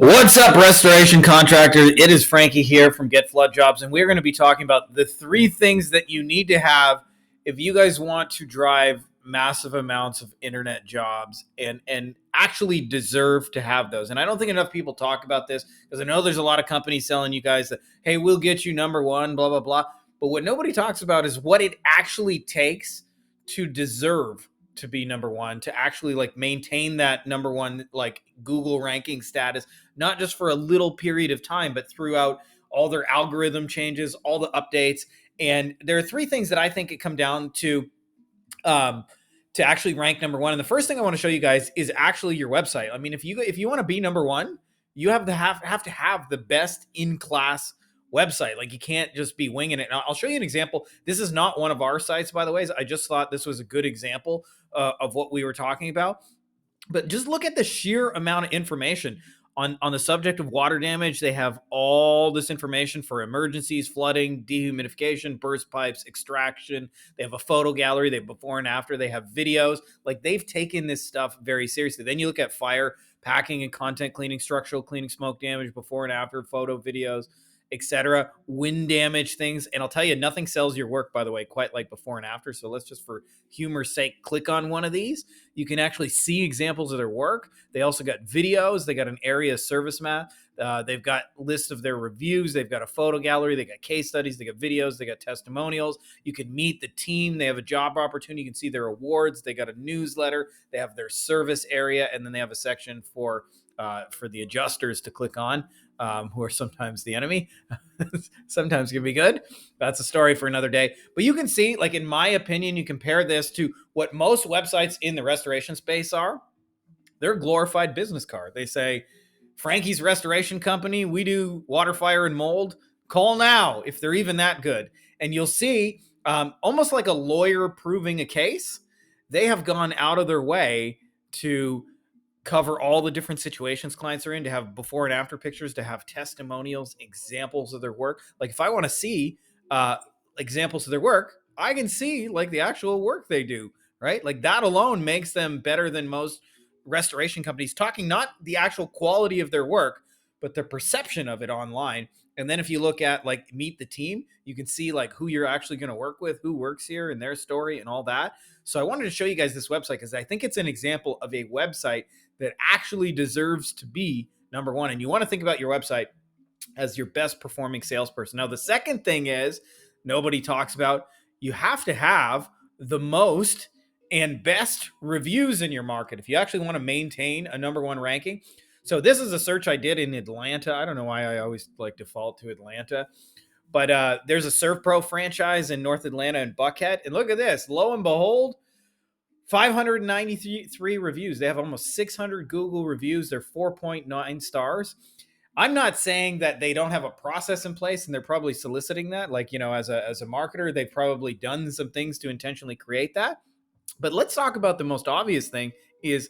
What's up, restoration contractors? It is Frankie here from Get Flood Jobs, and we're going to be talking about the 3 things that you need to have if you guys want to drive massive amounts of internet jobs and actually deserve to have those. And I don't think enough people talk about this because I know there's a lot of companies selling you guys that, hey, we'll get you number one, blah, blah, blah. But what nobody talks about is what it actually takes to deserve to be number one, to actually like maintain that number one like Google ranking status, not just for a little period of time, but throughout all their algorithm changes, all the updates. And there are 3 things that I think it come down to actually rank number one. And the first thing I want to show you guys is actually your website. I mean, if you want to be number one, you have to have the best in class website. Like, you can't just be winging it. And I'll show you an example. This is not one of our sites, by the way. I just thought this was a good example of what we were talking about. But just look at the sheer amount of information on the subject of water damage. They have all this information for emergencies, flooding, dehumidification, burst pipes, extraction. They have a photo gallery. They have before and after. They have videos. Like, they've taken this stuff very seriously. Then you look at fire, packing and content cleaning, structural cleaning, smoke damage, before and after, photo videos, etc., wind damage things. And I'll tell you, nothing sells your work, by the way, quite like before and after. So let's just, for humor's sake, click on one of these. You can actually see examples of their work. They also got videos. They got an area service map. They've got lists of their reviews. They've got a photo gallery. They got case studies. They got videos. They got testimonials. You can meet the team. They have a job opportunity. You can see their awards. They got a newsletter. They have their service area, and then they have a section for the adjusters to click on, who are sometimes the enemy, sometimes can be good. That's a story for another day. But you can see, like, in my opinion, you compare this to what most websites in the restoration space are. They're a glorified business card. They say, Frankie's Restoration Company, we do water, fire, and mold. Call now, if they're even that good. And you'll see, almost like a lawyer proving a case, they have gone out of their way to cover all the different situations clients are in, to have before and after pictures, to have testimonials, examples of their work. Like, if I want to see examples of their work, I can see like the actual work they do, right? Like, that alone makes them better than most restoration companies, talking not the actual quality of their work, but the perception of it online. And then if you look at like meet the team, you can see like who you're actually going to work with, who works here, and their story and all that. So I wanted to show you guys this website because I think it's an example of a website that actually deserves to be number one. And you want to think about your website as your best performing salesperson. Now, the second thing is, nobody talks about, you have to have the most and best reviews in your market if you actually want to maintain a number one ranking. So this is a search I did in Atlanta. I don't know why I always like default to Atlanta, but there's a ServPro franchise in North Atlanta and Buckhead. And look at this, lo and behold, 593 reviews. They have almost 600 Google reviews. They're 4.9 stars. I'm not saying that they don't have a process in place, and they're probably soliciting that. Like, you know, as a marketer, they've probably done some things to intentionally create that. But let's talk about the most obvious thing is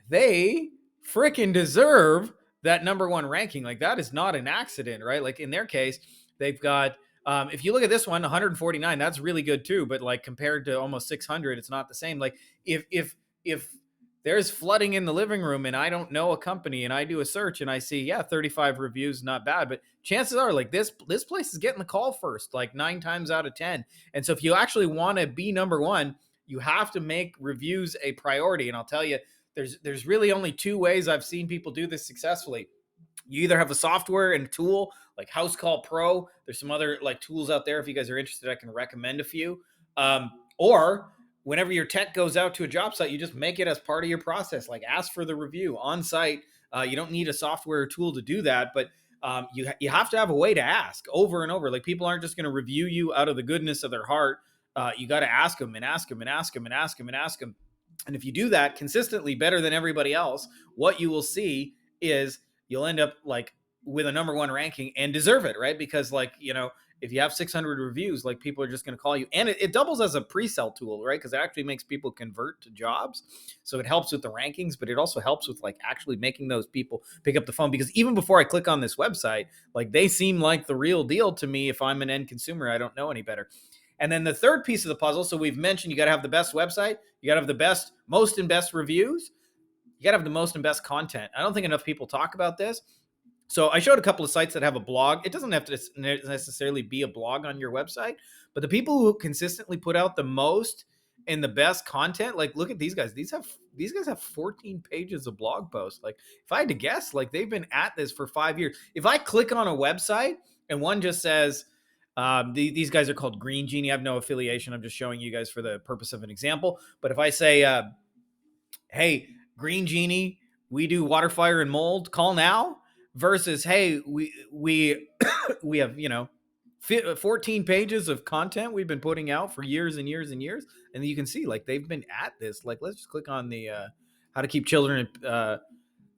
they freaking deserve that number one ranking. Like, that is not an accident, right? Like, in their case, they've got, if you look at this one, 149, that's really good too. But like, compared to almost 600, it's not the same. Like, if there's flooding in the living room and I don't know a company and I do a search and I see, yeah, 35 reviews, not bad, but chances are like this place is getting the call first, like 9 times out of 10. And so if you actually want to be number one, you have to make reviews a priority. And I'll tell you, there's really only 2 ways I've seen people do this successfully. You either have a software and tool like House Call Pro. There's some other like tools out there. If you guys are interested, I can recommend a few. Or whenever your tech goes out to a job site, you just make it as part of your process. Like, ask for the review on site. You don't need a software or tool to do that, but you have to have a way to ask over and over. Like, people aren't just going to review you out of the goodness of their heart. You got to ask them and ask them and ask them and ask them and ask them. And if you do that consistently better than everybody else, what you will see is you'll end up like with a number one ranking and deserve it, right? Because like, you know, if you have 600 reviews, like, people are just going to call you, and it doubles as a pre-sell tool, right? Because it actually makes people convert to jobs. So it helps with the rankings, but it also helps with like actually making those people pick up the phone. Because even before I click on this website, like, they seem like the real deal to me. If I'm an end consumer, I don't know any better. And then the third piece of the puzzle, so we've mentioned you got to have the best website, you got to have the best, most and best reviews. you got to have the most and best content. I don't think enough people talk about this. So I showed a couple of sites that have a blog. It doesn't have to necessarily be a blog on your website, but the people who consistently put out the most and the best content, like look at these guys. These guys have 14 pages of blog posts. Like if I had to guess, like they've been at this for 5 years. If I click on a website and one just says, these guys are called Green Genie. I have no affiliation. I'm just showing you guys for the purpose of an example. But if I say, hey, Green Genie, we do water, fire, and mold. Call now. Versus, hey, we have 14 pages of content we've been putting out for years and years and years, and you can see like they've been at this. Like, let's just click on the how to keep children and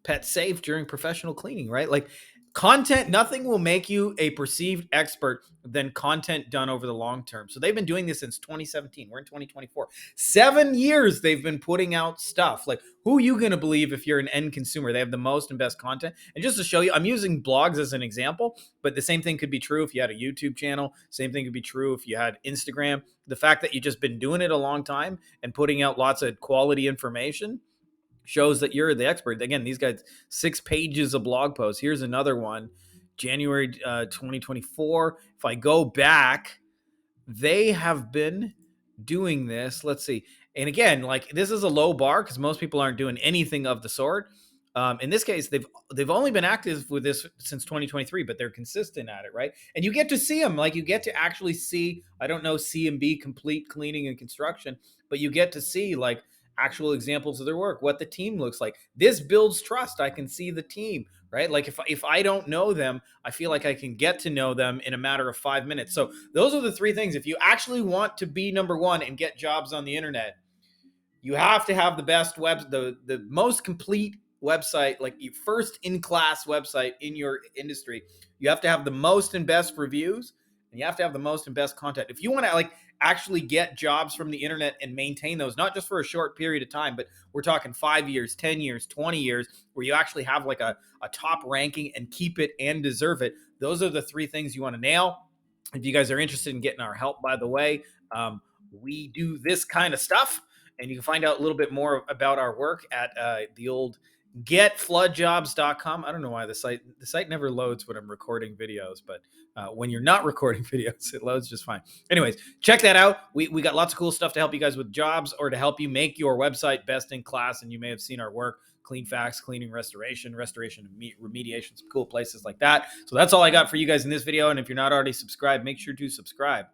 pets safe during professional cleaning, right? Like content, nothing will make you a perceived expert than content done over the long term. So they've been doing this since 2017. We're in 2024. 7 years they've been putting out stuff. Like who are you going to believe if you're an end consumer? They have the most and best content. And just to show you, I'm using blogs as an example, but the same thing could be true if you had a YouTube channel. Same thing could be true if you had Instagram. The fact that you've just been doing it a long time and putting out lots of quality information shows that you're the expert. Again, these guys, 6 pages of blog posts. Here's another one, January 2024. If I go back, they have been doing this. Let's see. And again, like this is a low bar because most people aren't doing anything of the sort. In this case, they've only been active with this since 2023, but they're consistent at it, right? And you get to see them, like you get to actually see. I don't know C&B complete cleaning and construction, but you get to see like actual examples of their work, what the team looks like. This builds trust. I can see the team, right? Like if I don't know them, I feel like I can get to know them in a matter of 5 minutes. So those are the 3 things. If you actually want to be number one and get jobs on the internet, you have to have the best the most complete website, like your first in class website in your industry. You have to have the most and best reviews, and you have to have the most and best content. If you want to like actually get jobs from the internet and maintain those, not just for a short period of time, but we're talking 5 years, 10 years, 20 years, where you actually have like a top ranking and keep it and deserve it. Those are the 3 things you want to nail. If you guys are interested in getting our help, by the way, we do this kind of stuff. And you can find out a little bit more about our work at the old getfloodjobs.com. I don't know why the site never loads when I'm recording videos, but when you're not recording videos, it loads just fine. Anyways, check that out. We got lots of cool stuff to help you guys with jobs or to help you make your website best in class. And you may have seen our work, clean facts, cleaning, restoration and remediation, some cool places like that. So that's all I got for you guys in this video. And if you're not already subscribed, make sure to subscribe.